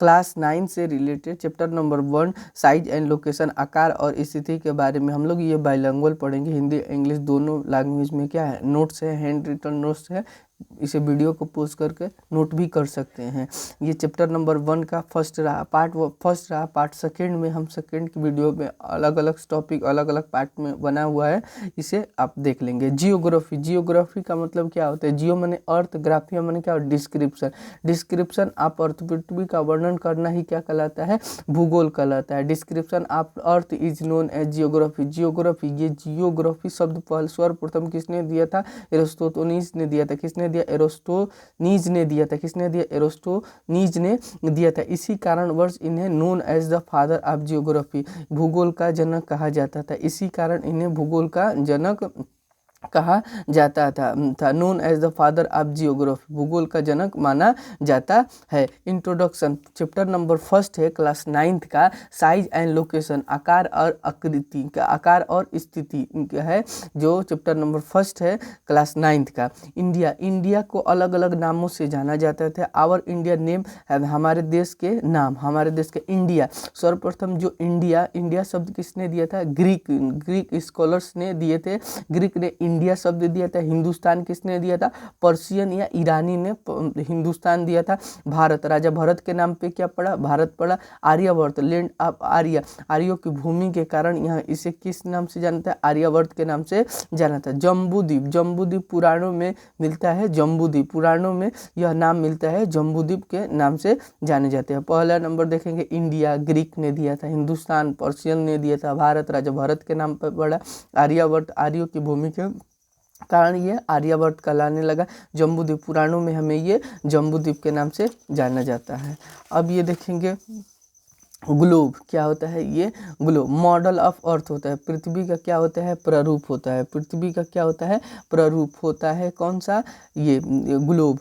Class 9 से related chapter number 1 size and location, आकार और स्थिति के बारे में हम लोग ये बाइलिंगुअल पढ़ेंगे, हिंदी इंग्लिश दोनों लैंग्वेज में। क्या है, नोट्स है, हैंड रिटन नोट्स है, इसे वीडियो को पोस्ट करके नोट भी कर सकते हैं। ये चैप्टर नंबर 1 का फर्स्ट रहा, फर्स्ट रहा। पार्ट सेकेंड में हम सेकेंड की वीडियो में अलग अलग टॉपिक अलग अलग पार्ट में बना हुआ है, इसे आप देख लेंगे। जियोग्राफी, जियोग्राफी का मतलब क्या होता है? जियो माने अर्थ, ग्राफी माने क्या? डिस्क्रिप्शन। डिस्क्रिप्शन आप अर्थ पृथ्वी का वर्णन करना ही क्या कहलाता है? भूगोल कहलाता है। Description of earth is known as geography. Geography, ये जियोग्राफी शब्द सर्वप्रथम किसने दिया था? एरिस्टोथेनीज ने दिया था। किसने दिया? एरिस्टोनीज ने दिया था। किसने दिया? एरिस्टोनीज ने दिया था। इसी कारणवश इन्हें known as the father of geography, भूगोल का जनक कहा जाता था। इसी कारण इन्हें भूगोल का जनक कहा जाता था known as the father of geography, भूगोल का जनक माना जाता है। इंट्रोडक्शन, चैप्टर नंबर 1 है क्लास 9 का, साइज एंड लोकेशन, आकार और आकृति का, आकार और स्थिति है, जो चैप्टर नंबर 1 है क्लास 9 का। इंडिया, इंडिया को अलग अलग नामों से जाना जाता था। आवर इंडिया नेम है, हमारे देश के नाम, हमारे देश के इंडिया। सर्वप्रथम जो इंडिया शब्द किसने दिया था? ग्रीक स्कॉलर्स ने दिए थे। ग्रीक ने इंडिया शब्द दिया था। हिंदुस्तान किसने दिया था? पर्शियन या ईरानी ने हिंदुस्तान दिया था। भारत, राजा भरत के नाम पे क्या पड़ा? भारत पड़ा। आर्यवर्त, लैंड ऑफ आर्य, आर्यों की भूमि के कारण यहाँ इसे किस नाम से जानता है? आर्यवर्त के नाम से जाना था। जम्बूद्वीप, जम्बूद्वीप पुराणों में मिलता है। जम्बूद्वीप पुराणों में यह नाम मिलता है, जम्बूद्वीप के नाम से जाने जाते हैं। पहला नंबर देखेंगे, इंडिया ग्रीक ने दिया था, हिंदुस्तान पर्शियन ने दिया था, भारत राजा भरत के नाम पर पड़ा, आर्यवर्त आर्यों की भूमि के कारण ये आर्यवर्त कहलाने लगा। जम्बूद्वीप पुराणों में हमें ये जम्बूद्वीप के नाम से जाना जाता है। अब ये देखेंगे ग्लोब, क्या होता है? ये ग्लोब मॉडल ऑफ अर्थ होता है, पृथ्वी का क्या होता है? प्रारूप होता है। पृथ्वी का क्या होता है? प्रारूप होता है। कौन सा? ये ग्लोब।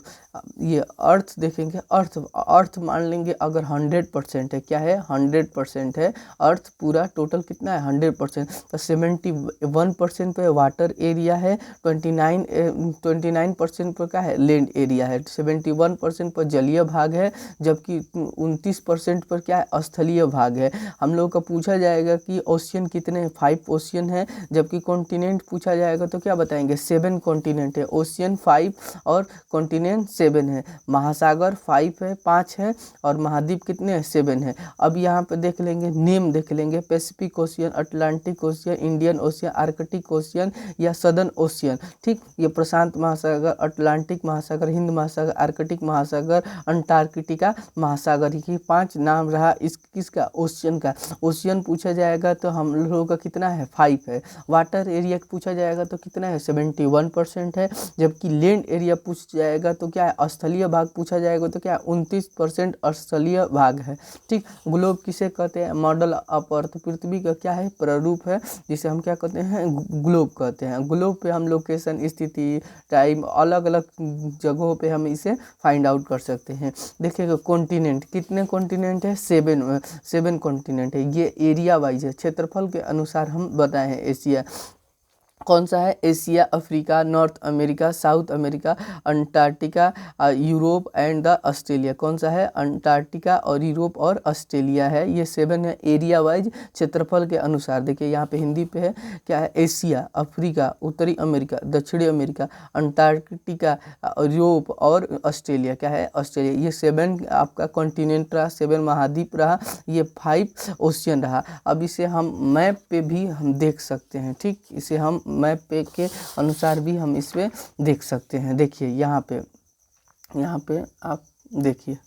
ये अर्थ देखेंगे, अर्थ मान लेंगे अगर 100% है। क्या है? 100% है अर्थ, पूरा टोटल कितना है? 100%। तो 71% पे वाटर एरिया है, 29% पर क्या है? लैंड एरिया है, 71% पर जलीय भाग है, जबकि 29% पर क्या है? स्थलीय भाग है। हम लोग का पूछा जाएगा कि ओशियन कितने हैं? 5 ओशियन है। जबकि कॉन्टिनेंट पूछा जाएगा तो क्या बताएंगे? 7 कॉन्टिनेंट है। ओशियन 5 और कॉन्टिनेंट 7 है। महासागर 5 है, 5 है, और महाद्वीप कितने हैं? 7 है। अब यहाँ पे देख लेंगे, नेम देख लेंगे, Pacific ocean, Atlantic ocean, Indian ocean, Arctic ocean या सदर्न ओशियन। ठीक, ये प्रशांत महासागर, अटलांटिक महासागर, हिंद महासागर, आर्कटिक महासागर, अंटार्कटिका महासागर, ये 5 नाम रहा इस किसका? ओशियन का। ओशियन पूछा जाएगा तो हम लोगों का कितना है? 5 है। वाटर एरिया पूछा जाएगा तो कितना है? 71% है। जबकि लैंड एरिया पूछ जाएगा तो क्या है? स्थलीय भाग पूछा जाएगा तो क्या है? 29% स्थलीय भाग है। ठीक, ग्लोब किसे कहते हैं? मॉडल ऑफ अर्थ, पृथ्वी का क्या है? प्रारूप है, जिसे हम क्या कहते हैं? ग्लोब कहते हैं। ग्लोब पे हम लोकेशन, स्थिति, टाइम, अलग अलग जगहों पे हम इसे फाइंड आउट कर सकते हैं। देखिएगा कॉन्टिनेंट, कितने कॉन्टिनेंट है? 7 कॉन्टिनेंट है। ये एरिया वाइज है, क्षेत्रफल के अनुसार हम बताए हैं। एशिया कौन सा है? Asia, Africa, north America, south America, Antarctica, Europe and the Australia. कौन सा है? अंटार्कटिका और यूरोप और ऑस्ट्रेलिया है। ये 7 है एरिया वाइज, क्षेत्रफल के अनुसार। देखिए यहाँ पे हिंदी पे है, क्या है? एशिया, अफ्रीका, उत्तरी अमेरिका, दक्षिणी अमेरिका, अंटार्कटिका, यूरोप और ऑस्ट्रेलिया। क्या है? ऑस्ट्रेलिया। ये 7 आपका कॉन्टिनेंट रहा, 7 महाद्वीप रहा, ये 5 ओशियन रहा। अब इसे हम मैप पे भी हम देख सकते हैं। ठीक, इसे हम मैप पे के अनुसार भी हम इसमें देख सकते हैं। देखिए यहाँ पे आप देखिए,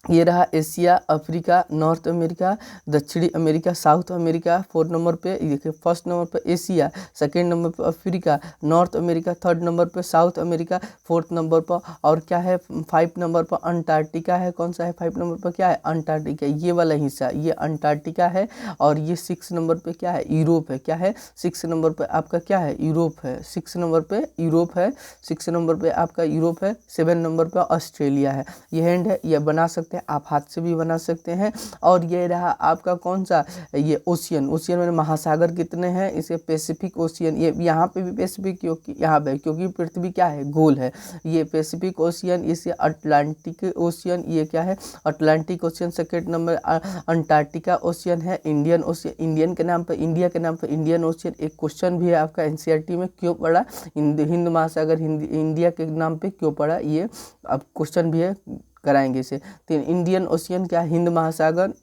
ये रहा एशिया, अफ्रीका, नॉर्थ अमेरिका, दक्षिणी अमेरिका, साउथ अमेरिका। 4 नंबर पे देखिए, फर्स्ट नंबर पे एशिया, सेकंड नंबर पे Africa, north America, third number पे साउथ अमेरिका, फोर्थ नंबर पर और क्या है? 5 नंबर पर अंटार्कटिका है। कौन सा है? 5 नंबर पर क्या है? अंटार्कटिका, ये वाला हिस्सा, ये अंटार्कटिका है। और ये 6 नंबर पे क्या है? यूरोप है। क्या है? 6 नंबर पे आपका क्या है? यूरोप है। 6 नंबर पे यूरोप है। 6 नंबर पे आपका यूरोप है। 7 नंबर पे ऑस्ट्रेलिया है। ये हैंड है, ये बना सकते हैं है, आप हाथ से भी बना सकते हैं। और ये रहा आपका कौन सा, ये ओशियन, ओशियन में महासागर कितने हैं, इसे पैसिफिक ओशियन, ये यहाँ पे भी पैसिफिक क्योंकि यहाँ पे क्योंकि पृथ्वी क्या है, गोल है, ये पैसिफिक ओशियन, इसे अटलांटिक ओशियन, ये क्या है Atlantic ocean. Second number Antarctica ocean है, इंडियन ओशियन, इंडियन के नाम पर, इंडिया के नाम पर इंडियन ओशियन। एक क्वेश्चन भी है आपका एनसीईआरटी में, क्यों पड़ा हिंद महासागर इंडिया के नाम पे क्यों पड़ा, ये अब क्वेश्चन भी है, कराएंगे इसे। तो इंडियन ओशियन क्या, हिंद महासागर।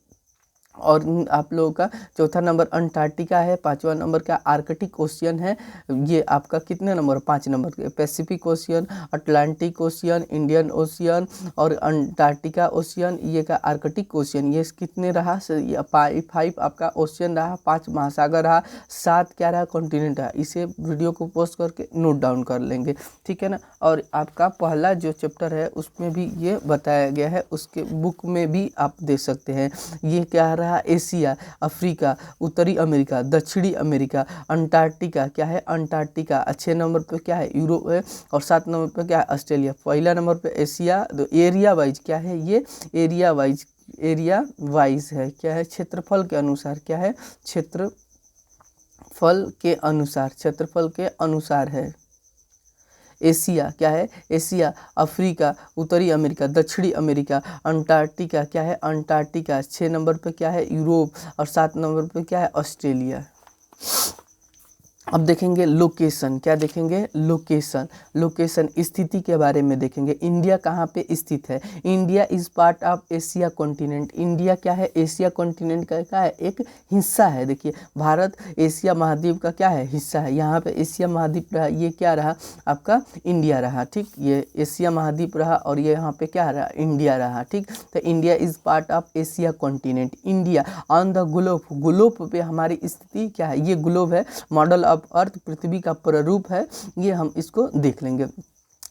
और आप लोगों का चौथा नंबर अंटार्कटिका है, पांचवा नंबर का आर्कटिक ओशियन है, ये आपका कितने नंबर, 5 नंबर के, Pacific ocean, Atlantic ocean, Indian ocean और अंटार्कटिका ओशियन, ये का आर्कटिक ओशियन। ये कितने रहा, 5 आपका ओशियन रहा, 5 महासागर रहा, 7 क्या रहा, कॉन्टिनेंट रहा। इसे वीडियो को पोस्ट करके नोट डाउन कर लेंगे, ठीक है ना। और आपका पहला जो चैप्टर है उसमें भी ये बताया गया है, उसके बुक में भी आप देख सकते हैं। ये क्या रहा, एशिया, अफ्रीका, उत्तरी अमेरिका, दक्षिणी अमेरिका, अंटार्कटिका क्या है, अंटार्कटिका। 6 नंबर पे क्या है, यूरोप है। और 7 नंबर पे क्या है, ऑस्ट्रेलिया। पहला नंबर पे एशिया, तो एरिया वाइज क्या है, ये एरिया वाइज, एरिया वाइज है, क्या है, क्षेत्रफल के अनुसार, क्या है, क्षेत्रफल के अनुसार, क्षेत्रफल के अनुसार है। एशिया क्या है, एशिया, अफ्रीका, उत्तरी अमेरिका, दक्षिणी अमेरिका, अंटार्कटिका क्या है, अंटार्कटिका। 6 नंबर पे क्या है, यूरोप। और 7 नंबर पे क्या है, ऑस्ट्रेलिया। अब देखेंगे लोकेशन, क्या देखेंगे, लोकेशन, लोकेशन स्थिति के बारे में देखेंगे। इंडिया कहाँ पे स्थित है, India is part of Asia continent. India क्या है, एशिया कॉन्टिनेंट का क्या है, एक हिस्सा है। देखिए भारत एशिया महाद्वीप का क्या है, हिस्सा है। यहाँ पे एशिया महाद्वीप रहा, ये क्या रहा आपका, इंडिया रहा, ठीक। ये एशिया महाद्वीप रहा और ये यहाँ पे क्या रहा, इंडिया रहा, ठीक। तो India is part of Asia continent. India on the globe, globe पे हमारी स्थिति क्या है, ये ग्लोब है, मॉडल ऑफ अर्थ, पृथ्वी का प्रारूप है, ये हम इसको देख लेंगे।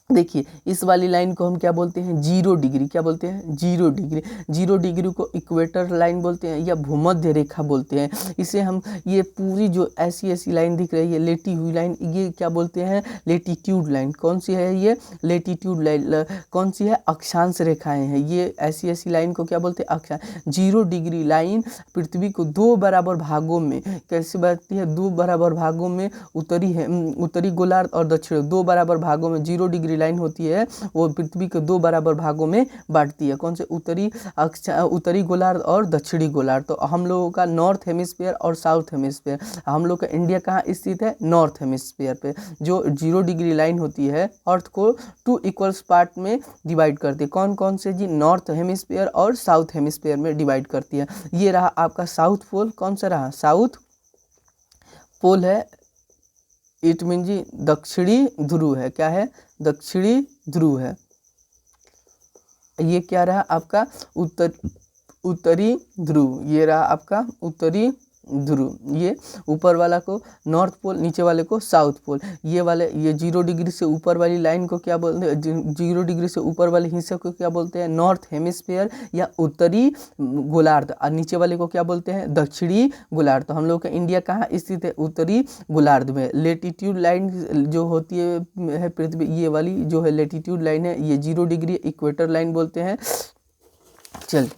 देखिए इस वाली लाइन को हम क्या बोलते हैं, 0 डिग्री, क्या बोलते हैं, 0 डिग्री। 0 डिग्री को इक्वेटर लाइन बोलते हैं या भूमध्य रेखा बोलते हैं। इसे हम, ये पूरी जो ऐसी ऐसी लाइन दिख रही है लेटी हुई लाइन, ये क्या बोलते हैं, लेटीट्यूड लाइन। कौन सी है ये, लेटीट्यूड लाइन। कौन सी है, अक्षांश रेखाएं हैं। ये ऐसी ऐसी लाइन को क्या बोलते हैं, अक्षांश। 0 डिग्री लाइन पृथ्वी को 2 बराबर भागों में कैसे बढ़ती है, 2 बराबर भागों में, उत्तरी है, उत्तरी गोलार्ध और दक्षिण 2 बराबर भागों में 0 डिग्री लाइन होती है, वो पृथ्वी के 2 बराबर भागों में बांटती है। कौन से, उत्तरी गोलार्ध और दक्षिणी गोलार्ध। तो हम लोगों का नॉर्थ हेमिस्फीयर और साउथ हेमिस्फीयर, हम लोग का इंडिया कहाँ स्थित है, नॉर्थ हेमिस्फीयर पे। जो 0 डिग्री लाइन होती है अर्थ को 2 इक्वल्स पार्ट में डिवाइड करती है। कौन कौन से जी, नॉर्थ हेमिस्फीयर और साउथ हेमिस्फीयर में डिवाइड करती है। ये रहा आपका साउथ पोल, कौन सा रहा, साउथ पोल है, इट मीन जी दक्षिणी ध्रुव है, क्या है, दक्षिणी ध्रुव है। ये क्या रहा आपका, उत्तरी ध्रुव, ये रहा आपका उत्तरी ध्रुव। ये ऊपर वाला को नॉर्थ पोल, नीचे वाले को साउथ पोल। ये वाले, ये 0 डिग्री से ऊपर वाली लाइन को क्या बोलते हैं, 0 डिग्री से ऊपर वाले हिस्से को क्या बोलते हैं, नॉर्थ हेमिस्फीयर या उत्तरी गोलार्ध। और नीचे वाले को क्या बोलते हैं, दक्षिणी गोलार्ध। तो हम लोग का इंडिया कहाँ स्थित है, उत्तरी गोलार्ध में। लेटीट्यूड लाइन जो होती है पृथ्वी, ये वाली जो है लेटीट्यूड लाइन है, ये 0 डिग्री इक्वेटर लाइन बोलते हैं। चल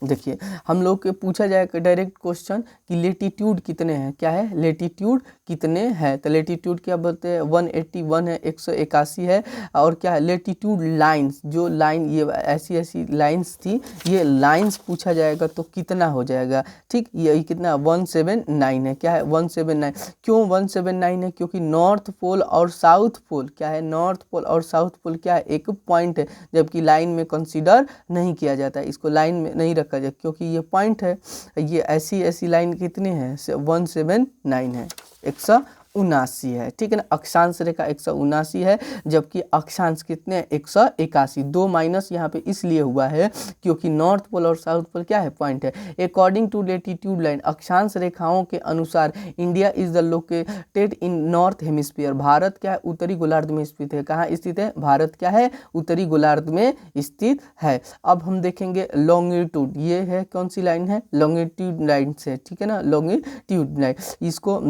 देखिए हम लोग के पूछा जाएगा डायरेक्ट क्वेश्चन कि लेटीट्यूड कितने हैं, क्या है, लेटीट्यूड कितने हैं। तो लेटीट्यूड क्या बोलते हैं, 181 है, 181 है। और क्या है, लेटीट्यूड लाइंस, जो लाइन ये ऐसी ऐसी लाइंस थी, ये लाइंस पूछा जाएगा तो कितना हो जाएगा, ठीक। ये कितना, 179 है, क्या है, 179। क्यों 179 है, क्योंकि नॉर्थ पोल और साउथ पोल क्या है, नॉर्थ पोल और साउथ पोल क्या है, एक पॉइंट है, जबकि लाइन में कंसीडर नहीं किया जाता है, इसको लाइन में नहीं रखा जाए क्योंकि ये पॉइंट है। ये ऐसी ऐसी लाइन कितने हैं, 179 है, 179 है, ठीक है ना। अक्षांश रेखा 179 है, जबकि अक्षांश कितने हैं, 181। 2 माइनस यहाँ पे इसलिए हुआ है क्योंकि नॉर्थ पोल और साउथ पोल क्या है, पॉइंट है। अकॉर्डिंग टू लेटीट्यूड लाइन, अक्षांश रेखाओं के अनुसार India is the located in north hemisphere. Bharat क्या है, उत्तरी गोलार्ध में स्थित है। कहाँ स्थित है, भारत क्या है, उत्तरी गोलार्ध में स्थित है। अब हम देखेंगे लॉन्गिट्यूड, ये है कौन सी लाइन है, लॉन्गिट्यूड लाइन से, ठीक है ना, लॉन्गिट्यूड लाइन। इसको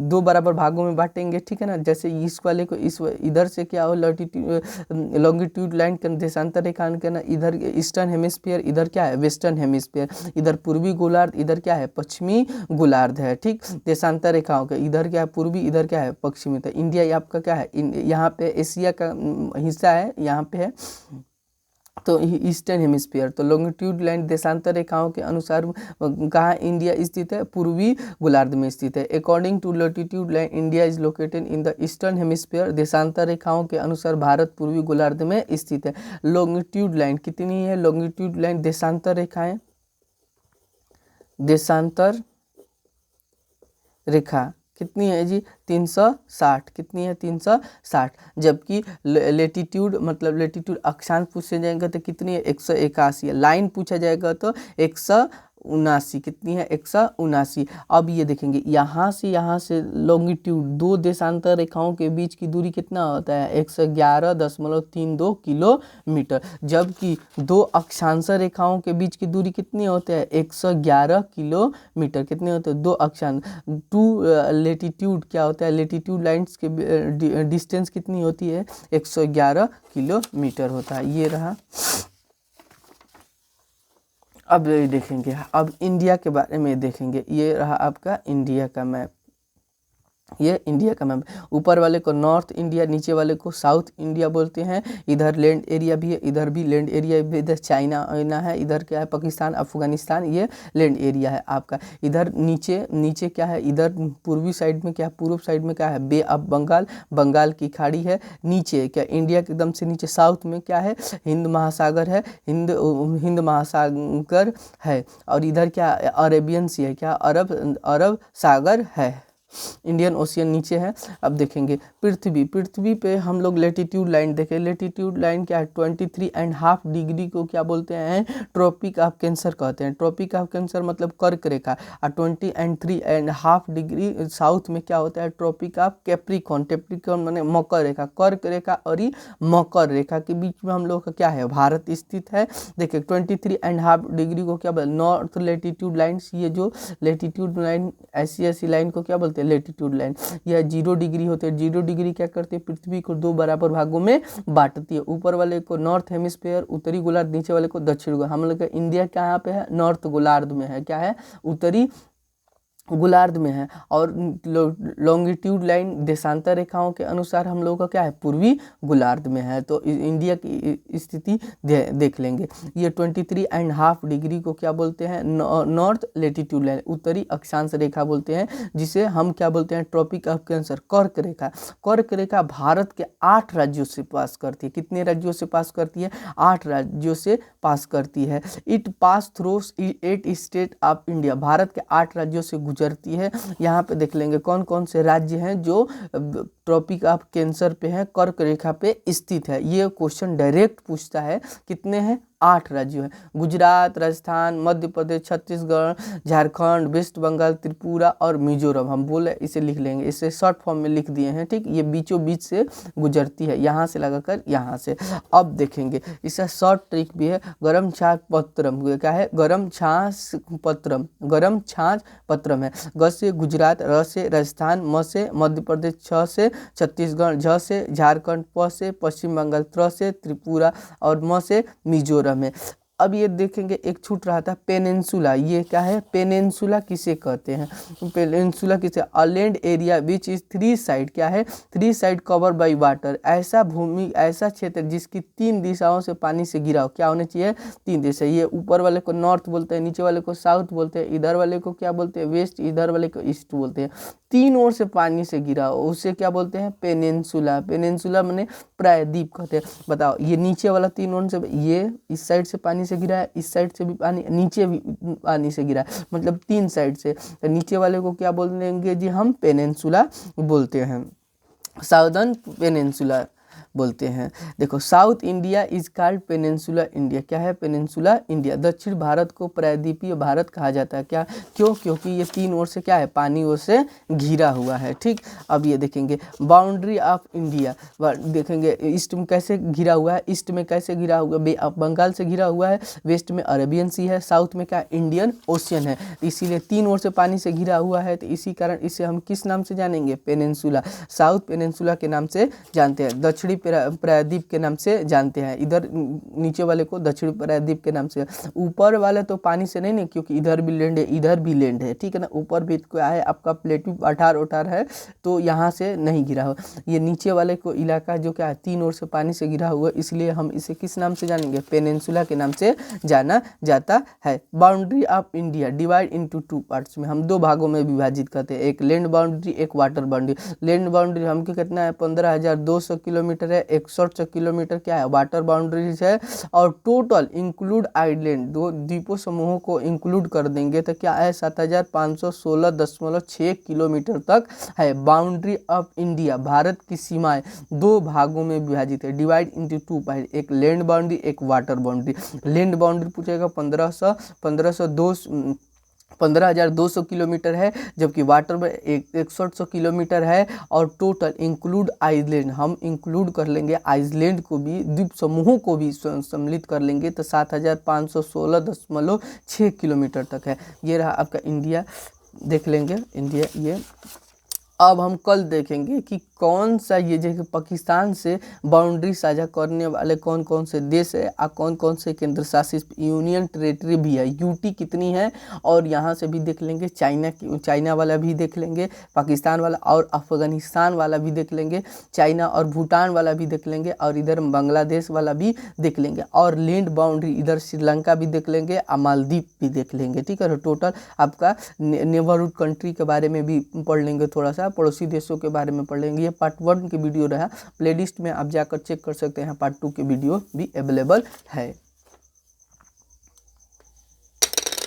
2 बराबर भाग भागों में बांटेंगे, ठीक है ना। जैसे इस वाले को इस इधर से क्या हो लॉन्गिट्यूड लॉन्गिट्यूड लाइन का देशांतर रेखांकन, इधर ईस्टर्न हेमिस्फीयर, इधर क्या है वेस्टर्न हेमिस्फीयर, इधर पूर्वी गोलार्ध, इधर क्या है पश्चिमी गोलार्ध है, ठीक। देशांतर रेखाओं का इधर क्या है पूर्वी, इधर क्या है पश्चिमी। तो इंडिया ये आपका क्या है यहाँ पे एशिया का हिस्सा है, यहाँ पे है तो ईस्टर्न हेमिस्फीयर। तो लॉन्गिट्यूड लाइन देशांतर रेखाओं के अनुसार कहाँ इंडिया स्थित है, पूर्वी गोलार्ध में स्थित है। According to latitude line India is located in the eastern hemisphere. देशांतर रेखाओं के अनुसार भारत पूर्वी गोलार्ध में स्थित है। लॉन्गिट्यूड लाइन कितनी है, लॉन्गिट्यूड लाइन देशांतर रेखाएं, देशांतर रेखा कितनी है जी 360, कितनी है 360। जबकि लेटीट्यूड मतलब लेटीट्यूड अक्षांश पूछे जाएगा तो कितनी है 181 है। लाइन पूछा जाएगा तो 179, कितनी है 179। अब ये देखेंगे यहाँ से लॉन्गिट्यूड दो देशांतर रेखाओं के बीच की दूरी कितना होता है 111.32 किलोमीटर, जबकि दो अक्षांश रेखाओं के बीच की दूरी कितनी होती है 111 किलोमीटर। कितने होते हैं दो अक्षांश, टू लेटीट्यूड क्या होता है लेटीट्यूड लाइंस के डिस्टेंस कितनी होती है 111 किलोमीटर होता है। ये रहा। अब ये देखेंगे, अब इंडिया के बारे में देखेंगे। ये रहा आपका इंडिया का मैप, ये इंडिया का मैप। ऊपर वाले को नॉर्थ इंडिया, नीचे वाले को साउथ इंडिया बोलते हैं। इधर लैंड एरिया भी है, इधर भी लैंड एरिया भी, इधर चाइना है, इधर क्या है पाकिस्तान अफगानिस्तान, ये लैंड एरिया है आपका। इधर नीचे क्या है, इधर पूर्वी साइड में क्या है, पूर्व साइड में क्या है बे ऑफ बंगाल, बंगाल की खाड़ी है। नीचे क्या इंडिया के एकदम से नीचे साउथ में क्या है हिंद महासागर है, हिंद महासागर है। और इधर क्या अरेबियन सी है, क्या अरब सागर है। इंडियन ओशियन नीचे है। अब देखेंगे पृथ्वी पे हम लोग लेटीट्यूड लाइन देखें। लेटीट्यूड लाइन क्या है 23.5 डिग्री को क्या बोलते हैं ट्रॉपिक ऑफ कैंसर कहते हैं। ट्रॉपिक ऑफ कैंसर मतलब कर्क रेखा। और 23.5 डिग्री साउथ में क्या होता है ट्रॉपिक ऑफ कैप्रिकॉर्न। कैप्रिकॉर्न माने मकर रेखा, कर्क रेखा और ये मकर रेखा के बीच में हम लोग का क्या है भारत स्थित है। देखिए 23.5 डिग्री को क्या बोलते हैं नॉर्थ लेटीट्यूड लाइन्स। ये जो लेटीट्यूड लाइन ऐसी लाइन को क्या बोलते हैं लेटीट्यूड लाइन। यह 0 डिग्री होते हैं। 0 डिग्री क्या करते हैं पृथ्वी को दो बराबर भागों में बांटती है। ऊपर वाले को नॉर्थ हेमिस्फीयर उत्तरी गोलार्ध, नीचे वाले को दक्षिण गोलार्ध। हम लोग का इंडिया कहाँ पे है नॉर्थ गोलार्ध में है, क्या है उत्तरी गोलार्ध में है। और लॉन्गिट्यूड लाइन देशांतर रेखाओं के अनुसार हम लोगों का क्या है पूर्वी गोलार्ध में है। तो इंडिया की स्थिति देख लेंगे। ये 23.5 डिग्री को क्या बोलते हैं नॉर्थ लेटीट्यूड लाइन, उत्तरी अक्षांश रेखा बोलते हैं, जिसे हम क्या बोलते हैं ट्रॉपिक ऑफ कैंसर कर्क रेखा। कर्क रेखा भारत के 8 राज्यों से पास करती है। कितने राज्यों से पास करती है 8 राज्यों से पास करती है। It pass through 8 state of India. Bharat के 8 राज्यों से गुजरती है। यहाँ पे देख लेंगे कौन कौन से राज्य हैं जो ट्रॉपिक ऑफ कैंसर पे हैं, कर्क रेखा पे स्थित है। ये क्वेश्चन डायरेक्ट पूछता है। कितने हैं 8 राज्यों हैं गुजरात, राजस्थान, मध्य प्रदेश, छत्तीसगढ़, झारखंड, वेस्ट बंगाल, त्रिपुरा और मिजोरम। हम बोले इसे लिख लेंगे, इसे शॉर्ट फॉर्म में लिख दिए हैं, ठीक। ये बीचों बीच से गुजरती है, यहाँ से लगाकर यहाँ से। अब देखेंगे इसका शॉर्ट ट्रिक भी है। गरम छाछ पत्रम क्या है गरम छाछ पत्रम, गरम छाछ पत्रम है। ग से गुजरात, र से राजस्थान, म से मध्य प्रदेश, छ से छत्तीसगढ़, झ से झारखंड, प से पश्चिम बंगाल, त्र से त्रिपुरा और म से मिजोरम है। अब ये देखेंगे एक छूट रहा था पेनिनसुला। ये क्या है पेनिनसुला किसे कहते हैं पेनिनसुला किसे a land area which is 3 side क्या है 3 साइड कवर बाय वाटर। ऐसा भूमि ऐसा क्षेत्र जिसकी 3 दिशाओं से पानी से घिरा हो। क्या होने चाहिए 3 दिशा। ये ऊपर वाले को नॉर्थ बोलते हैं, नीचे वाले को साउथ बोलते हैं, इधर वाले को क्या बोलते हैं वेस्ट, इधर वाले को ईस्ट बोलते हैं। 3 ओर से पानी से घिरा हो उसे क्या बोलते हैं पेनिनसुला। पेनिनसुला माने प्रायद्वीप कहते हैं। बताओ ये नीचे वाला 3 ओर से, ये इस साइड से पानी से गिरा है, इस साइड से भी पानी, नीचे भी पानी से गिरा है, मतलब 3 साइड से। तो नीचे वाले को क्या बोलेंगे जी हम पेनिनसुला बोलते हैं, साउदर्न पेनिनसुला। बोलते हैं। देखो, south India is called peninsula India. क्या है? Peninsula India. दक्षिण भारत को प्रायद्वीपीय भारत कहा जाता है। क्या? क्यों? क्योंकि ये तीन ओर से क्या है? पानी ओर से घिरा हुआ है। ठीक, अब ये देखेंगे बाउंड्री ऑफ इंडिया, देखेंगे ईस्ट में कैसे घिरा हुआ है, ईस्ट में कैसे घिरा हुआ है, बे ऑफ बंगाल से घिरा हुआ है, वेस्ट में अरेबियन सी है, साउथ में क्या? इंडियन ओशियन है। इसीलिए तीन ओर से पानी से घिरा हुआ है, तो इसी कारण इसे हम किस नाम से जानेंगे? पेनिनसुला, साउथ पेनिनसुला के नाम से जानते हैं, दक्षिणी प्रायद्वीप के नाम से जानते हैं। इधर नीचे वाले को दक्षिणी प्रायद्वीप के नाम से, ऊपर वाले तो पानी से नहीं, क्योंकि इधर भी लैंड है, इधर भी लैंड है, ठीक है ना। ऊपर भी क्या है आपका? प्लेटू पठार उठार है, तो यहाँ से नहीं घिरा हो। ये नीचे वाले को इलाका जो क्या है? तीन ओर से पानी से घिरा हुआ, इसलिए हम इसे किस नाम से जानेंगे? पेनिनसुला के नाम से जाना जाता है। Boundary of India divide into two parts में हम दो भागों में विभाजित करते हैं, एक लैंड बाउंड्री, एक वाटर बाउंड्री। लैंड बाउंड्री हमको कितना है? 15,200 किलोमीटर है। 6100 किलोमीटर क्या है? वाटर बाउंड्रीज है। और टोटल इंक्लूड आइलैंड, दो द्वीपों समूहों को इंक्लूड कर देंगे तो क्या है? 7516.6 किलोमीटर तक है। बाउंड्री ऑफ इंडिया, भारत की सीमाएं दो भागों में विभाजित है, डिवाइड इनटू टू पार्ट, एक लैंड बाउंड्री, एक वाटर बाउंड्री। लैंड बाउंड्री पूछेगा 15,200 किलोमीटर है, जबकि वाटर में 6100 किलोमीटर है। और टोटल इंक्लूड आइलैंड, हम इंक्लूड कर लेंगे आइलैंड को भी, द्वीप समूहों को भी सम्मिलित कर लेंगे तो 7516.6 किलोमीटर तक है। ये रहा आपका इंडिया, देख लेंगे इंडिया ये। अब हम कल देखेंगे कि कौन सा ये जो पाकिस्तान से बाउंड्री साझा करने वाले कौन कौन से देश है और कौन कौन से केंद्र शासित यूनियन टेरेटरी भी है, यूटी कितनी है। और यहाँ से भी देख लेंगे चाइना वाला भी देख लेंगे, पाकिस्तान वाला और अफगानिस्तान वाला भी देख लेंगे, चाइना और भूटान वाला भी देख लेंगे, और इधर बांग्लादेश वाला भी देख लेंगे, और लैंड बाउंड्री इधर श्रीलंका भी देख लेंगे और मालदीव भी देख लेंगे। ठीक है, टोटल आपका नेबरहुड कंट्री के बारे में भी पढ़ लेंगे, थोड़ा सा पड़ोसी देशों के बारे में पढ़ लेंगे। ये पार्ट 1 की वीडियो रहा, प्लेलिस्ट में आप जाकर चेक कर सकते हैं, पार्ट 2 की वीडियो भी अवेलेबल है।